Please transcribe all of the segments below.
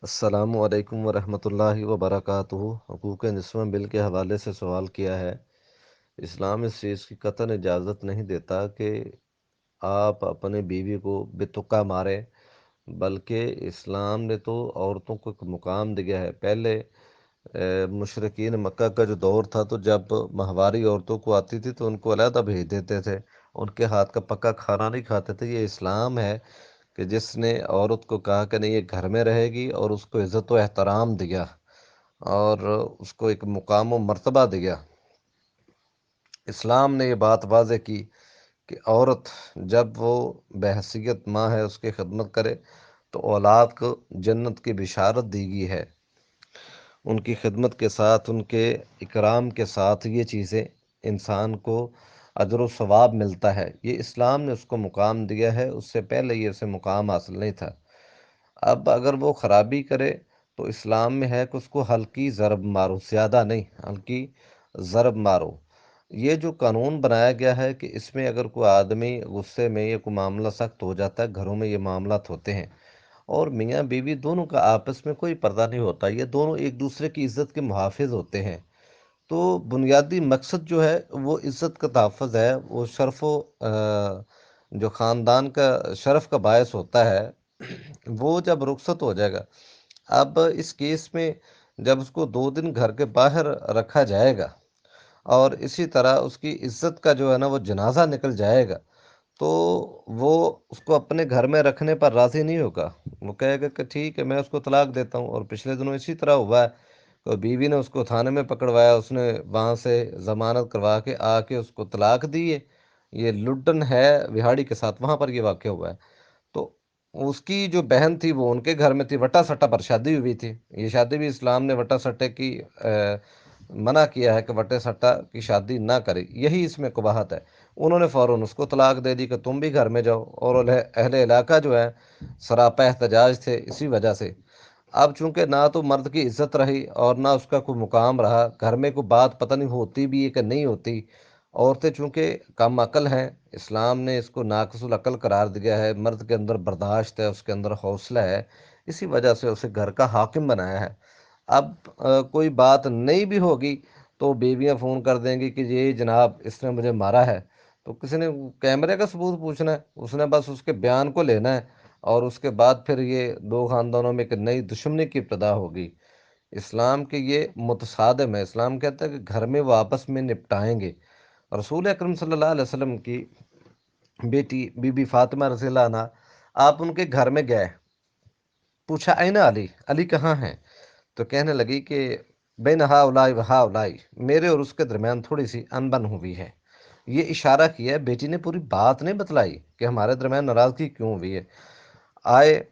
السلام علیکم ورحمۃ اللہ وبرکاتہ۔ حقوق نسواں بل کے حوالے سے سوال کیا ہے۔ اسلام اس چیز کی قطعاً اجازت نہیں دیتا کہ آپ اپنے بیوی کو بے تکا ماریں، بلکہ اسلام نے تو عورتوں کو ایک مقام دیا ہے۔ پہلے مشرکین مکہ کا جو دور تھا، تو جب ماہواری عورتوں کو آتی تھی تو ان کو علیحدہ بھیج دیتے تھے، ان کے ہاتھ کا پکا کھانا نہیں کھاتے تھے۔ یہ اسلام ہے کہ جس نے عورت کو کہا کہ نہیں، یہ گھر میں رہے گی، اور اس کو عزت و احترام دیا اور اس کو ایک مقام و مرتبہ دیا۔ اسلام نے یہ بات واضح کی کہ عورت جب وہ بحیثیت ماں ہے اس کی خدمت کرے تو اولاد کو جنت کی بشارت دی گئی ہے۔ ان کی خدمت کے ساتھ، ان کے اکرام کے ساتھ یہ چیزیں انسان کو اجر و ثواب ملتا ہے۔ یہ اسلام نے اس کو مقام دیا ہے، اس سے پہلے یہ اسے مقام حاصل نہیں تھا۔ اب اگر وہ خرابی کرے تو اسلام میں ہے کہ اس کو ہلکی ضرب مارو، زیادہ نہیں، ہلکی ضرب مارو۔ یہ جو قانون بنایا گیا ہے کہ اس میں اگر کوئی آدمی غصے میں یا کوئی معاملہ سخت ہو جاتا ہے، گھروں میں یہ معاملات ہوتے ہیں، اور میاں بیوی دونوں کا آپس میں کوئی پردہ نہیں ہوتا، یہ دونوں ایک دوسرے کی عزت کے محافظ ہوتے ہیں، تو بنیادی مقصد جو ہے وہ عزت کا تحفظ ہے، وہ شرف و جو خاندان کا شرف کا باعث ہوتا ہے، وہ جب رخصت ہو جائے گا۔ اب اس کیس میں جب اس کو 2 دن گھر کے باہر رکھا جائے گا، اور اسی طرح اس کی عزت کا جو ہے نا وہ جنازہ نکل جائے گا، تو وہ اس کو اپنے گھر میں رکھنے پر راضی نہیں ہوگا۔ وہ کہے گا کہ ٹھیک ہے، میں اس کو طلاق دیتا ہوں۔ اور پچھلے دنوں اسی طرح ہوا ہے کہ بیوی نے اس کو تھانے میں پکڑوایا، اس نے وہاں سے ضمانت کروا کے آ کے اس کو طلاق دی ہے۔ یہ لڈن ہے وہاڑی کے ساتھ، وہاں پر یہ واقع ہوا ہے۔ تو اس کی جو بہن تھی وہ ان کے گھر میں تھی، وٹا سٹا پر شادی ہوئی تھی۔ یہ شادی بھی اسلام نے وٹا سٹے کی منع کیا ہے کہ وٹے سٹا کی شادی نہ کرے، یہی اس میں قباحت ہے۔ انہوں نے فوراً اس کو طلاق دے دی کہ تم بھی گھر میں جاؤ، اور اہل علاقہ جو ہے سراپا احتجاج تھے اسی وجہ سے۔ اب چونکہ نہ تو مرد کی عزت رہی اور نہ اس کا کوئی مقام رہا، گھر میں کوئی بات پتہ نہیں ہوتی بھی ہے کہ نہیں ہوتی۔ عورتیں چونکہ کم عقل ہیں، اسلام نے اس کو ناقص العقل قرار دیا ہے۔ مرد کے اندر برداشت ہے، اس کے اندر حوصلہ ہے، اسی وجہ سے اسے گھر کا حاکم بنایا ہے۔ اب کوئی بات نہیں بھی ہوگی تو بیویاں فون کر دیں گی کہ یہ جناب اس نے مجھے مارا ہے، تو کسی نے کیمرے کا ثبوت پوچھنا ہے، اس نے بس اس کے بیان کو لینا ہے، اور اس کے بعد پھر یہ دو خاندانوں میں ایک نئی دشمنی کی ابتدا ہوگی۔ اسلام کے یہ متصادم ہے۔ اسلام کہتا ہے کہ گھر میں وہ آپس میں نپٹائیں گے۔ رسول اکرم صلی اللہ علیہ وسلم کی بیٹی بی بی فاطمہ رضی اللہ عنہ، آپ ان کے گھر میں گئے، پوچھا این علی، علی کہاں ہیں؟ تو کہنے لگی کہ بین ہاؤلائی و ہاؤلائی، میرے اور اس کے درمیان تھوڑی سی انبن ہوئی ہے۔ یہ اشارہ کیا ہے، بیٹی نے پوری بات نہیں بتلائی کہ ہمارے درمیان ناراضگی کیوں ہوئی ہے۔ آئے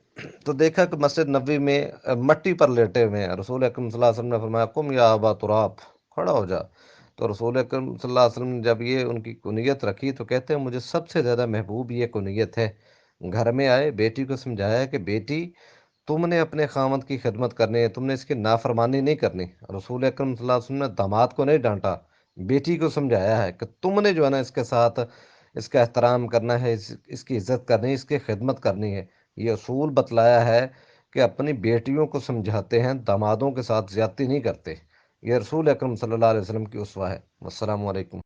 تو دیکھا کہ مسجد نبوی میں مٹی پر لیٹے ہوئے ہیں۔ رسول اکرم صلی اللہ علیہ وسلم نے فرمایا قم یا ابا تراب، کھڑا ہو جا۔ تو رسول اکرم صلی اللہ علیہ وسلم نے جب یہ ان کی کنیت رکھی تو کہتے ہیں مجھے سب سے زیادہ محبوب یہ کنیت ہے۔ گھر میں آئے، بیٹی کو سمجھایا کہ بیٹی تم نے اپنے خامد کی خدمت کرنی ہے، تم نے اس کی نافرمانی نہیں کرنی۔ رسول اکرم صلی اللہ علیہ وسلم نے داماد کو نہیں ڈانٹا، بیٹی کو سمجھایا ہے کہ تم نے جو ہے نا اس کے ساتھ اس کا احترام کرنا ہے، اس کی عزت کرنی ہے، اس کی خدمت کرنی ہے۔ یہ اصول بتلایا ہے کہ اپنی بیٹیوں کو سمجھاتے ہیں، دامادوں کے ساتھ زیادتی نہیں کرتے۔ یہ رسول اکرم صلی اللہ علیہ وسلم کی اسوہ ہے۔ السلام علیکم۔